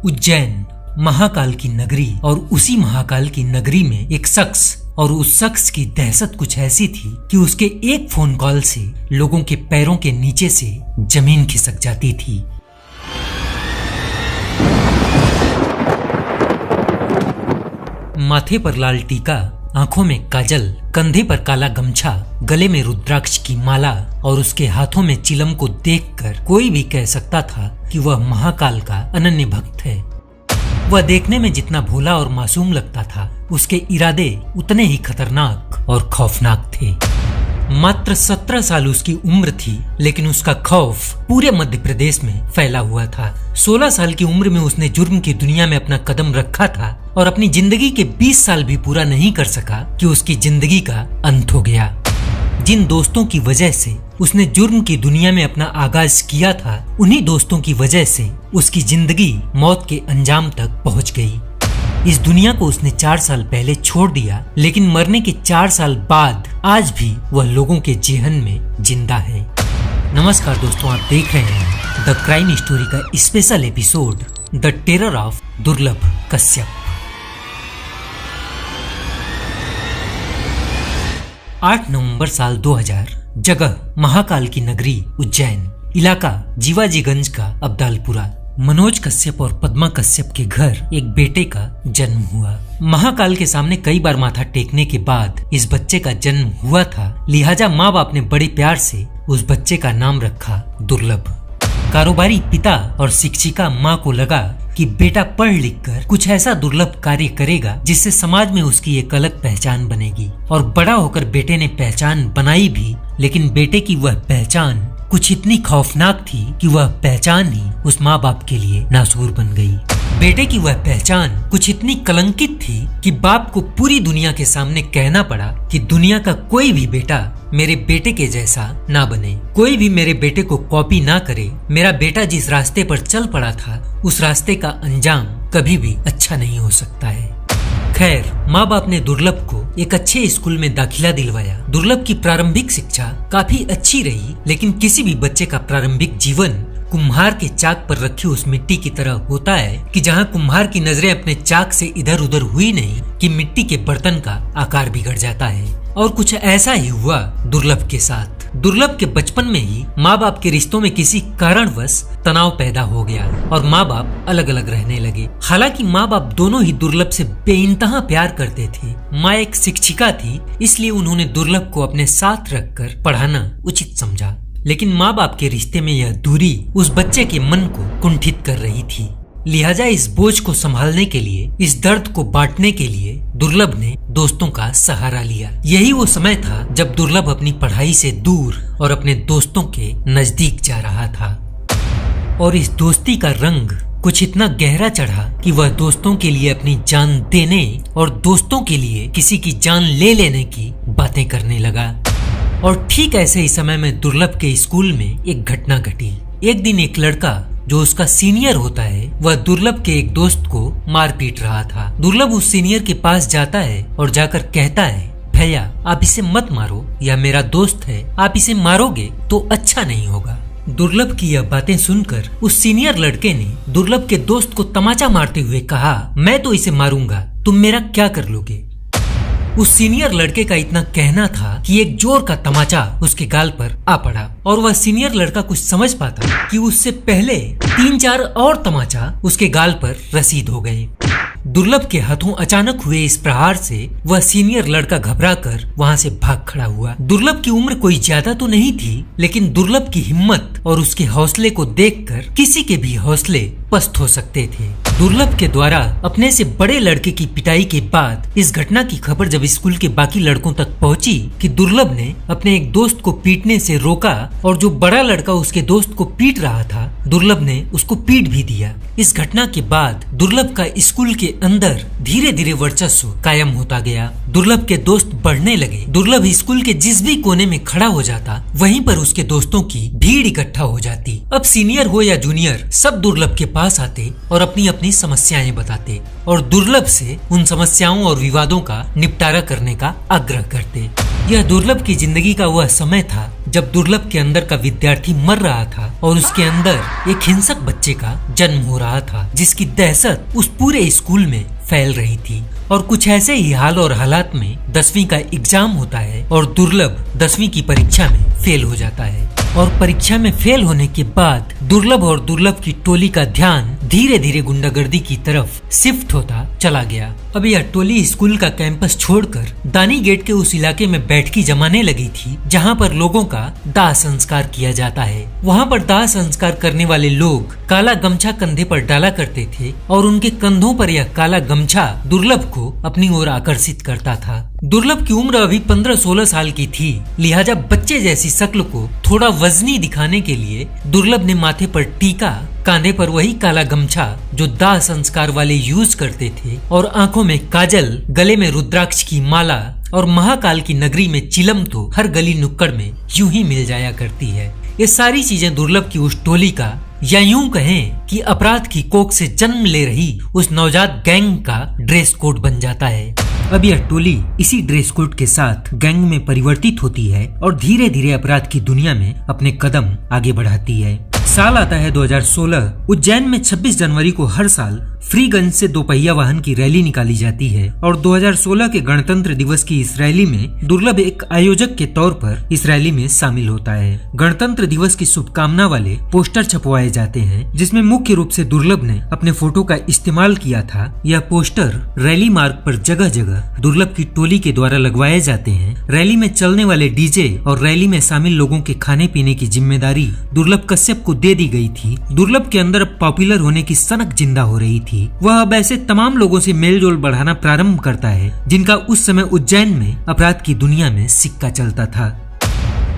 उज्जैन महाकाल की नगरी, और उसी महाकाल की नगरी में एक शख्स, और उस शख्स की दहशत कुछ ऐसी थी कि उसके एक फोन कॉल से लोगों के पैरों के नीचे से जमीन खिसक जाती थी। माथे पर लाल टीका, आंखों में काजल, कंधे पर काला गमछा, गले में रुद्राक्ष की माला और उसके हाथों में चिलम को देखकर कोई भी कह सकता था कि वह महाकाल का अनन्य भक्त है। वह देखने में जितना भोला और मासूम लगता था, उसके इरादे उतने ही खतरनाक और खौफनाक थे। मात्र 17 साल उसकी उम्र थी, लेकिन उसका खौफ पूरे मध्य प्रदेश में फैला हुआ था। 16 साल की उम्र में उसने जुर्म की दुनिया में अपना कदम रखा था और अपनी जिंदगी के 20 साल भी पूरा नहीं कर सका कि उसकी जिंदगी का अंत हो गया। जिन दोस्तों की वजह से उसने जुर्म की दुनिया में अपना आगाज किया था, उन्हीं दोस्तों की वजह से उसकी जिंदगी मौत के अंजाम तक पहुंच गई। इस दुनिया को उसने 4 साल पहले छोड़ दिया, लेकिन मरने के 4 साल बाद आज भी वह लोगों के जेहन में जिंदा है। नमस्कार दोस्तों, आप देख रहे हैं द क्राइम स्टोरी का special episode the terror of दुर्लभ कश्यप। 8 नवंबर साल 2000, जगह महाकाल की नगरी उज्जैन, इलाका जीवाजीगंज का अब्दालपुरा। मनोज कश्यप और पद्मा कश्यप के घर एक बेटे का जन्म हुआ। महाकाल के सामने कई बार माथा टेकने के बाद इस बच्चे का जन्म हुआ था, लिहाजा माँ बाप ने बड़े प्यार से उस बच्चे का नाम रखा दुर्लभ। कारोबारी पिता और शिक्षिका माँ को लगा कि बेटा पढ़ लिख कर कुछ ऐसा दुर्लभ कार्य करेगा जिससे समाज में उसकी एक अलग पहचान बनेगी, और बड़ा होकर बेटे ने पहचान बनाई भी, लेकिन बेटे की वह पहचान कुछ इतनी खौफनाक थी कि वह पहचान ही उस माँ बाप के लिए नासूर बन गई। बेटे की वह पहचान कुछ इतनी कलंकित थी कि बाप को पूरी दुनिया के सामने कहना पड़ा कि दुनिया का कोई भी बेटा मेरे बेटे के जैसा ना बने, कोई भी मेरे बेटे को कॉपी ना करे। मेरा बेटा जिस रास्ते पर चल पड़ा था, उस रास्ते का अंजाम कभी भी अच्छा नहीं हो सकता है। खैर, माँ बाप ने दुर्लभ को एक अच्छे स्कूल में दाखिला दिलवाया। दुर्लभ की प्रारंभिक शिक्षा काफी अच्छी रही, लेकिन किसी भी बच्चे का प्रारंभिक जीवन कुम्हार के चाक पर रखी उस मिट्टी की तरह होता है कि जहाँ कुम्हार की नजरें अपने चाक से इधर उधर हुई नहीं कि मिट्टी के बर्तन का आकार बिगड़ जाता है। और कुछ ऐसा ही हुआ दुर्लभ के साथ। दुर्लभ के बचपन में ही माँ बाप के रिश्तों में किसी कारणवश तनाव पैदा हो गया और माँ बाप अलग अलग रहने लगे। हालांकि माँ बाप दोनों ही दुर्लभ से बेइंतहा प्यार करते थे। माँ एक शिक्षिका थी, इसलिए उन्होंने दुर्लभ को अपने साथ रखकर पढ़ाना उचित समझा, लेकिन माँ बाप के रिश्ते में यह दूरी उस बच्चे के मन को कुंठित कर रही थी। लिहाजा इस बोझ को संभालने के लिए, इस दर्द को बांटने के लिए दुर्लभ ने दोस्तों का सहारा लिया। यही वो समय था जब दुर्लभ अपनी पढ़ाई से दूर और अपने दोस्तों के नजदीक जा रहा था, और इस दोस्ती का रंग कुछ इतना गहरा चढ़ा कि वह दोस्तों के लिए अपनी जान देने और दोस्तों के लिए किसी की जान ले लेने की बातें करने लगा। और ठीक ऐसे ही समय में दुर्लभ के स्कूल में एक घटना घटी। एक दिन एक लड़का जो उसका सीनियर होता है, वह दुर्लभ के एक दोस्त को मार पीट रहा था। दुर्लभ उस सीनियर के पास जाता है और जाकर कहता है, भैया आप इसे मत मारो, यह मेरा दोस्त है, आप इसे मारोगे तो अच्छा नहीं होगा। दुर्लभ की यह बातें सुनकर उस सीनियर लड़के ने दुर्लभ के दोस्त को तमाचा मारते हुए कहा, मैं तो इसे मारूंगा, तुम मेरा क्या कर लोगे। उस सीनियर लड़के का इतना कहना था कि एक जोर का तमाचा उसके गाल पर आ पड़ा, और वह सीनियर लड़का कुछ समझ पाता कि उससे पहले 3-4 और तमाचा उसके गाल पर रसीद हो गए। दुर्लभ के हाथों अचानक हुए इस प्रहार से वह सीनियर लड़का घबराकर वहां से भाग खड़ा हुआ। दुर्लभ की उम्र कोई ज्यादा तो नहीं थी, लेकिन दुर्लभ की हिम्मत और उसके हौसले को देखकर किसी के भी हौसले पस्त हो सकते थे। दुर्लभ के द्वारा अपने से बड़े लड़के की पिटाई के बाद इस घटना की खबर जब स्कूल के बाकी लड़कों तक पहुंची कि दुर्लभ ने अपने एक दोस्त को पीटने से रोका, और जो बड़ा लड़का उसके दोस्त को पीट रहा था, दुर्लभ ने उसको पीट भी दिया। इस घटना के बाद दुर्लभ का स्कूल के अंदर धीरे धीरे वर्चस्व कायम होता गया। दुर्लभ के दोस्त बढ़ने लगे। दुर्लभ स्कूल के जिस भी कोने में खड़ा हो जाता, वहीं पर उसके दोस्तों की भीड़ इकट्ठा हो जाती। अब सीनियर हो या जूनियर, सब दुर्लभ के पास आते और अपनी अपनी समस्याएं बताते, और दुर्लभ से उन समस्याओं और विवादों का निपटारा करने का आग्रह करते। यह दुर्लभ की जिंदगी का वह समय था जब दुर्लभ के अंदर का विद्यार्थी मर रहा था और उसके अंदर एक हिंसक बच्चे का जन्म हो रहा था, जिसकी दहशत उस पूरे स्कूल में फैल रही थी। और कुछ ऐसे ही हाल और हालात में 10वीं का एग्जाम होता है और दुर्लभ 10वीं की परीक्षा में फेल हो जाता है। और परीक्षा में फेल होने के बाद दुर्लभ और दुर्लभ की टोली का ध्यान धीरे धीरे गुंडागर्दी की तरफ शिफ्ट होता चला गया। अब यह टोली स्कूल का कैंपस छोड़कर दानी गेट के उस इलाके में बैठकी जमाने लगी थी जहां पर लोगों का दाह संस्कार किया जाता है। वहां पर दाह संस्कार करने वाले लोग काला गमछा कंधे पर डाला करते थे और उनके कंधों पर यह काला गमछा दुर्लभ को अपनी ओर आकर्षित करता था। दुर्लभ की उम्र अभी 15-16 साल की थी, लिहाजा बच्चे जैसी शक्ल को थोड़ा वजनी दिखाने के लिए दुर्लभ ने माथे पर टीका, कांधे पर वही काला गमछा जो दाह संस्कार वाले यूज करते थे और आंखों में काजल, गले में रुद्राक्ष की माला और महाकाल की नगरी में चिलम तो हर गली नुक्कड़ में यूं ही मिल जाया करती है। ये सारी चीजें दुर्लभ की उस टोली का, या यूं कहें कि अपराध की कोख से जन्म ले रही उस नवजात गैंग का ड्रेस कोड बन जाता है। अब यह टोली इसी ड्रेस कोड के साथ गैंग में परिवर्तित होती है और धीरे धीरे अपराध की दुनिया में अपने कदम आगे बढ़ाती है। साल आता है 2016। उज्जैन में 26 जनवरी को हर साल फ्रीगंज से दोपहिया वाहन की रैली निकाली जाती है और 2016 के गणतंत्र दिवस की इस रैली में दुर्लभ एक आयोजक के तौर पर इस रैली में शामिल होता है। गणतंत्र दिवस की शुभकामना वाले पोस्टर छपवाए जाते हैं जिसमें मुख्य रूप से दुर्लभ ने अपने फोटो का इस्तेमाल किया था। यह पोस्टर रैली मार्ग पर जगह जगह दुर्लभ की टोली के द्वारा लगवाए जाते हैं। रैली में चलने वाले डीजे और रैली में शामिल लोगों के खाने पीने की जिम्मेदारी दुर्लभ कश्यप को दे दी गई थी। दुर्लभ के अंदर पॉपुलर होने की सनक जिंदा हो रही थी। वह अब ऐसे तमाम लोगों से मेलजोल बढ़ाना प्रारंभ करता है जिनका उस समय उज्जैन में अपराध की दुनिया में सिक्का चलता था।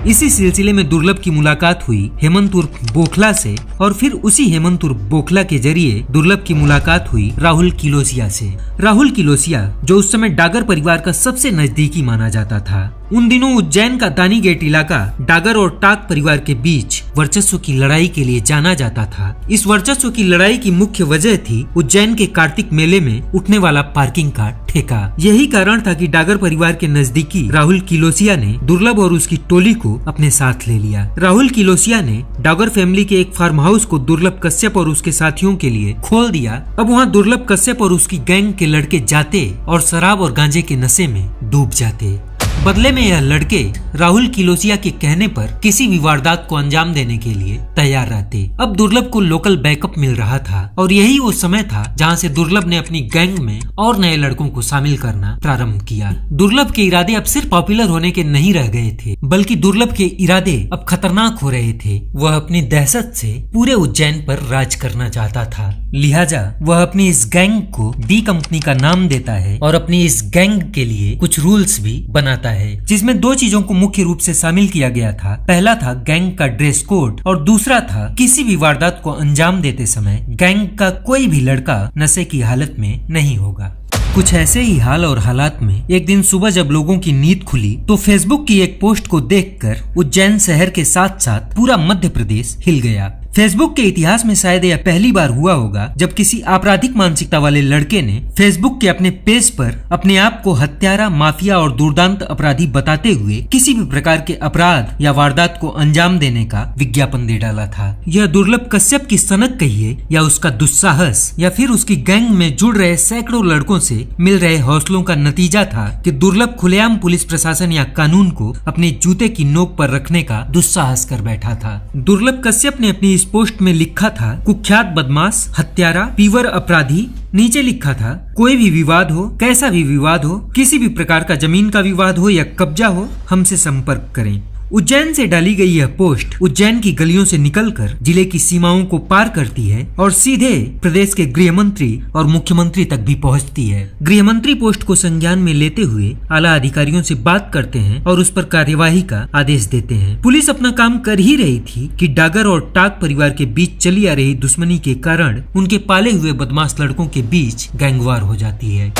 इसी सिलसिले में दुर्लभ की मुलाकात हुई हेमंत उर्फ बोखला से और फिर उसी हेमंत उर्फ बोखला के जरिए दुर्लभ की मुलाकात हुई राहुल किलोसिया से। राहुल किलोसिया जो उस समय डागर परिवार का सबसे नजदीकी माना जाता था। उन दिनों उज्जैन का दानी गेट इलाका डागर और टाक परिवार के बीच वर्चस्व की लड़ाई के लिए जाना जाता था। इस वर्चस्व की लड़ाई की मुख्य वजह थी उज्जैन के कार्तिक मेले में उठने वाला पार्किंग का ठेका। यही कारण था कि डागर परिवार के नजदीकी राहुल किलोसिया ने दुर्लभ और उसकी टोली को अपने साथ ले लिया। राहुल किलोसिया ने डागर फैमिली के एक फार्म हाउस को दुर्लभ कश्यप और उसके साथियों के लिए खोल दिया। अब वहाँ दुर्लभ कश्यप और उसकी गैंग के लड़के जाते और शराब और गांजे के नशे में डूब जाते। बदले में यह लड़के राहुल किलोसिया के कहने पर किसी भी वारदात को अंजाम देने के लिए तैयार रहते। अब दुर्लभ को लोकल बैकअप मिल रहा था और यही वो समय था जहां से दुर्लभ ने अपनी गैंग में और नए लड़कों को शामिल करना प्रारंभ किया। दुर्लभ के इरादे अब सिर्फ पॉपुलर होने के नहीं रह गए थे, बल्कि दुर्लभ के इरादे अब खतरनाक हो रहे थे। वह अपनी दहशत से पूरे उज्जैन पर राज करना चाहता था। लिहाजा वह अपनी इस गैंग को डी कंपनी का नाम देता है और अपनी इस गैंग के लिए कुछ रूल्स भी बनाता है, जिसमें दो चीजों को मुख्य रूप से शामिल किया गया था। पहला था गैंग का ड्रेस कोड और दूसरा था किसी भी वारदात को अंजाम देते समय गैंग का कोई भी लड़का नशे की हालत में नहीं होगा। कुछ ऐसे ही हाल और हालात में एक दिन सुबह जब लोगों की नींद खुली तो फेसबुक की एक पोस्ट को देखकर उज्जैन शहर के साथ साथ पूरा मध्य प्रदेश हिल गया। फेसबुक के इतिहास में शायद यह पहली बार हुआ होगा जब किसी आपराधिक मानसिकता वाले लड़के ने फेसबुक के अपने पेज पर अपने आप को हत्यारा, माफिया और दुर्दांत अपराधी बताते हुए किसी भी प्रकार के अपराध या वारदात को अंजाम देने का विज्ञापन दे डाला था। यह दुर्लभ कश्यप की सनक कहिए या उसका दुस्साहस या फिर उसकी गैंग में जुड़ रहे सैकड़ों लड़कों से मिल रहे हौसलों का नतीजा था कि दुर्लभ खुलेआम पुलिस प्रशासन या कानून को अपने जूते की नोक पर रखने का दुस्साहस कर बैठा था। दुर्लभ कश्यप ने अपनी इस पोस्ट में लिखा था, कुख्यात बदमाश, हत्यारा, पीवर अपराधी। नीचे लिखा था, कोई भी विवाद हो, कैसा भी विवाद हो, किसी भी प्रकार का जमीन का विवाद हो या कब्जा हो, हमसे संपर्क करें। उज्जैन से डाली गई यह पोस्ट उज्जैन की गलियों से निकलकर जिले की सीमाओं को पार करती है और सीधे प्रदेश के गृह मंत्री और मुख्यमंत्री तक भी पहुंचती है। गृह मंत्री पोस्ट को संज्ञान में लेते हुए आला अधिकारियों से बात करते हैं और उस पर कार्यवाही का आदेश देते हैं। पुलिस अपना काम कर ही रही थी कि डागर और टाक परिवार के बीच चली आ रही दुश्मनी के कारण उनके पाले हुए बदमाश लड़कों के बीच गैंगवार हो जाती है।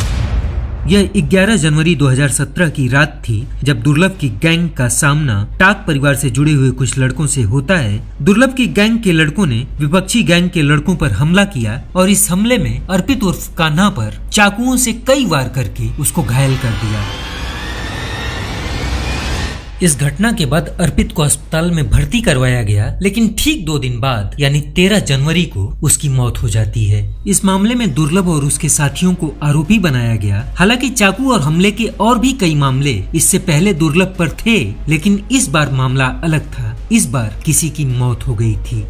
यह 11 जनवरी 2017 की रात थी जब दुर्लभ की गैंग का सामना टाक परिवार से जुड़े हुए कुछ लड़कों से होता है। दुर्लभ की गैंग के लड़कों ने विपक्षी गैंग के लड़कों पर हमला किया और इस हमले में अर्पित उर्फ कान्हा पर चाकुओं से कई वार करके उसको घायल कर दिया। इस घटना के बाद अर्पित को अस्पताल में भर्ती करवाया गया, लेकिन ठीक 2 दिन बाद यानी 13 जनवरी को उसकी मौत हो जाती है। इस मामले में दुर्लभ और उसके साथियों को आरोपी बनाया गया। हालांकि चाकू और हमले के और भी कई मामले इससे पहले दुर्लभ पर थे, लेकिन इस बार मामला अलग था। इस बार किसी की मौत हो गई थी।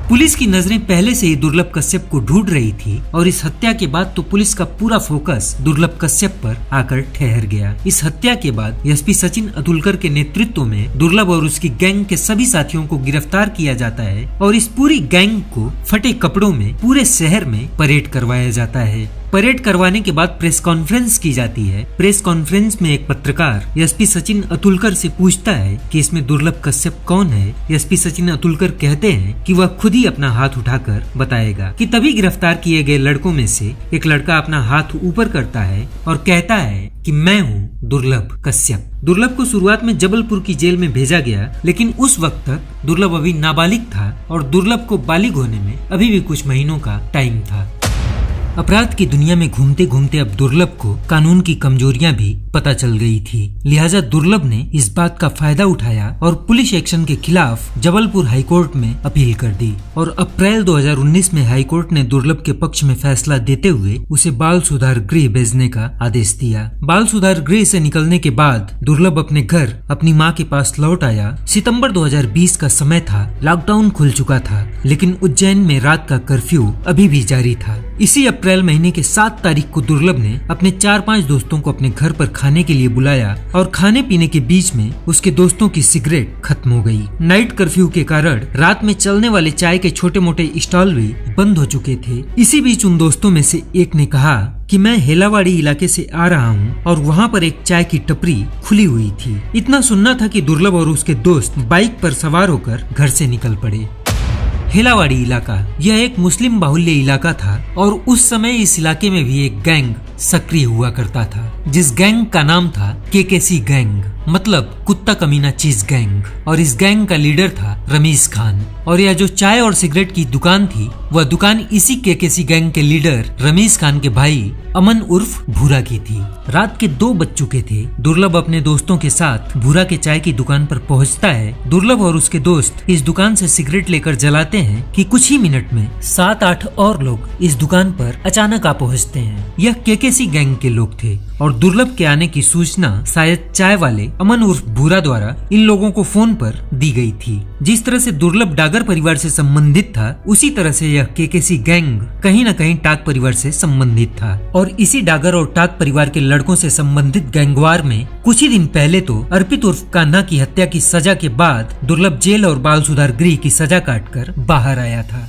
पुलिस की नजरें पहले से ही दुर्लभ कश्यप को ढूंढ रही थी और इस हत्या के बाद तो पुलिस का पूरा फोकस दुर्लभ कश्यप पर आकर ठहर गया। इस हत्या के बाद एसपी सचिन अतुलकर के नेतृत्व में दुर्लभ और उसकी गैंग के सभी साथियों को गिरफ्तार किया जाता है और इस पूरी गैंग को फटे कपड़ों में पूरे शहर में परेड करवाया जाता है। परेड करवाने के बाद प्रेस कॉन्फ्रेंस की जाती है। प्रेस कॉन्फ्रेंस में एक पत्रकार एसपी सचिन अतुलकर से पूछता है कि इसमें दुर्लभ कश्यप कौन है। एसपी सचिन अतुलकर कहते हैं कि वह खुद ही अपना हाथ उठाकर बताएगा कि तभी गिरफ्तार किए गए लड़कों में से एक लड़का अपना हाथ ऊपर करता है और कहता है कि मैं हूँ दुर्लभ कश्यप। दुर्लभ को शुरुआत में जबलपुर की जेल में भेजा गया, लेकिन उस वक्त तक दुर्लभ अभी नाबालिग था और दुर्लभ को बालिग होने में अभी भी कुछ महीनों का टाइम था। अपराध की दुनिया में घूमते घूमते अब दुर्लभ को कानून की कमजोरियां भी पता चल गई थी। लिहाजा दुर्लभ ने इस बात का फायदा उठाया और पुलिस एक्शन के खिलाफ जबलपुर हाईकोर्ट में अपील कर दी और अप्रैल 2019 में हाईकोर्ट ने दुर्लभ के पक्ष में फैसला देते हुए उसे बाल सुधार गृह भेजने का आदेश दिया। बाल सुधार गृह से निकलने के बाद दुर्लभ अपने घर अपनी मां के पास लौट आया। सितंबर 2020 का समय था, लॉकडाउन खुल चुका था, लेकिन उज्जैन में रात का कर्फ्यू अभी भी जारी था। इसी अप्रैल महीने के 7 तारीख को दुर्लभ ने अपने 4-5 दोस्तों को अपने घर पर खाने के लिए बुलाया और खाने पीने के बीच में उसके दोस्तों की सिगरेट खत्म हो गई। नाइट कर्फ्यू के कारण रात में चलने वाले चाय के छोटे मोटे स्टॉल भी बंद हो चुके थे। इसी बीच उन दोस्तों में से एक ने कहा कि मैं हेलावाड़ी इलाके से आ रहा हूँ और वहाँ पर एक चाय की टपरी खुली हुई थी। इतना सुनना था कि दुर्लभ और उसके दोस्त बाइक पर सवार होकर घर से निकल पड़े। हेलावाड़ी इलाका यह एक मुस्लिम बाहुल्य इलाका था और उस समय इस इलाके में भी एक गैंग सक्रिय हुआ करता था, जिस गैंग का नाम था केकेसी गैंग, मतलब कुत्ता कमीना चीज गैंग। और इस गैंग का लीडर था रमीज खान और यह जो चाय और सिगरेट की दुकान थी वह दुकान इसी केकेसी गैंग के लीडर रमीज खान के भाई अमन उर्फ भूरा की थी। रात के 2 बज चुके थे। दुर्लभ अपने दोस्तों के साथ भूरा के चाय की दुकान पर पहुंचता है। दुर्लभ और उसके दोस्त इस दुकान से सिगरेट लेकर जलाते हैं कि कुछ ही मिनट में 7-8 और लोग इस दुकान पर अचानक आ पहुंचते हैं। यह केकेसी गैंग के लोग थे और दुर्लभ के आने की सूचना शायद चाय वाले अमन उर्फ भूरा द्वारा इन लोगों को फोन पर दी गई थी। जिस तरह से दुर्लभ डागर परिवार से संबंधित था, उसी तरह से यह केकेसी गैंग कहीं न कहीं टाक परिवार से संबंधित था और इसी डागर और टाक परिवार के लड़कों से संबंधित गैंगवार में कुछ ही दिन पहले तो अर्पित उर्फ कान्हा की हत्या की सजा के बाद दुर्लभ जेल और बाल सुधार गृह की सजा काटकर बाहर आया था।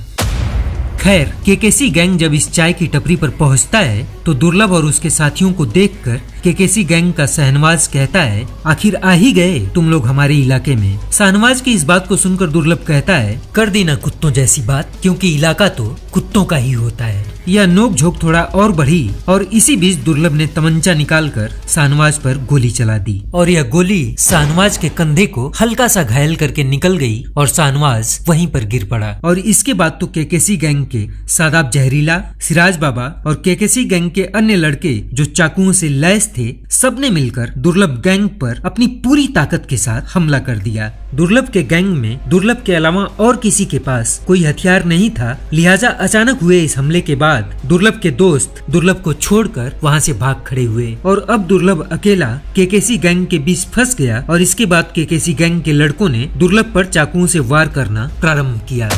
खैर, केकेसी गैंग जब इस चाय की टपरी पर पहुंचता है तो दुर्लभ और उसके साथियों को देखकर केकेसी गैंग का शहनवाज कहता है, आखिर आ ही गए तुम लोग हमारे इलाके में। शहनवाज की इस बात को सुनकर दुर्लभ कहता है, कर देना कुत्तों जैसी बात, क्योंकि इलाका तो कुत्तों का ही होता है। यह नोक झोंक थोड़ा और बढ़ी और इसी बीच दुर्लभ ने तमंचा निकालकर शाहनवाज पर गोली चला दी और यह गोली शाहनवाज के कंधे को हल्का सा घायल करके निकल गई और शाहनवाज वहीं पर गिर पड़ा। और इसके बाद तो केकेसी गैंग के सादाब जहरीला, सिराज बाबा और केकेसी गैंग के अन्य लड़के जो चाकुओं से लैस थे, सबने मिलकर दुर्लभ गैंग पर अपनी पूरी ताकत के साथ हमला कर दिया। दुर्लभ के गैंग में दुर्लभ के अलावा और किसी के पास कोई हथियार नहीं था। लिहाजा अचानक हुए इस हमले के बाद दुर्लभ के दोस्त दुर्लभ को छोड़कर वहां से भाग खड़े हुए और अब दुर्लभ अकेला केकेसी गैंग के बीच फंस गया और इसके बाद केकेसी गैंग के लड़कों ने दुर्लभ पर चाकुओं से वार करना प्रारंभ किया।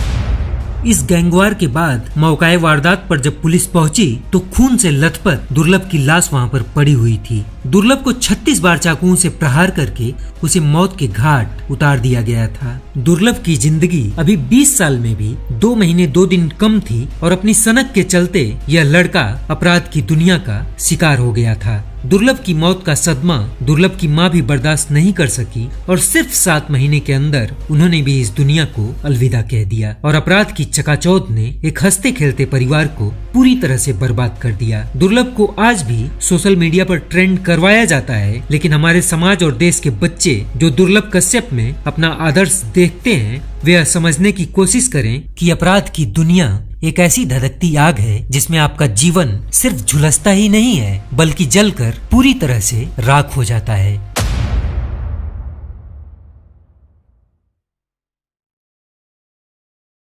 इस गैंगवार के बाद मौकाए वारदात पर जब पुलिस पहुंची तो खून से लथपथ दुर्लभ की लाश वहां पर पड़ी हुई थी। दुर्लभ को 36 बार चाकुओं से प्रहार करके उसे मौत के घाट उतार दिया गया था। दुर्लभ की जिंदगी अभी 20 साल में भी 2 महीने 2 दिन कम थी और अपनी सनक के चलते यह लड़का अपराध की दुनिया का शिकार हो गया था। दुर्लभ की मौत का सदमा दुर्लभ की मां भी बर्दाश्त नहीं कर सकी और सिर्फ 7 महीने के अंदर उन्होंने भी इस दुनिया को अलविदा कह दिया और अपराध की चकाचौंध ने एक हंसते खेलते परिवार को पूरी तरह से बर्बाद कर दिया। दुर्लभ को आज भी सोशल मीडिया पर ट्रेंड करवाया जाता है, लेकिन हमारे समाज और देश के बच्चे जो दुर्लभ कश्यप में अपना आदर्श देखते हैं, वे यह समझने की कोशिश करें कि अपराध की दुनिया एक ऐसी धधकती आग है जिसमें आपका जीवन सिर्फ झुलसता ही नहीं है बल्कि जलकर पूरी तरह से राख हो जाता है।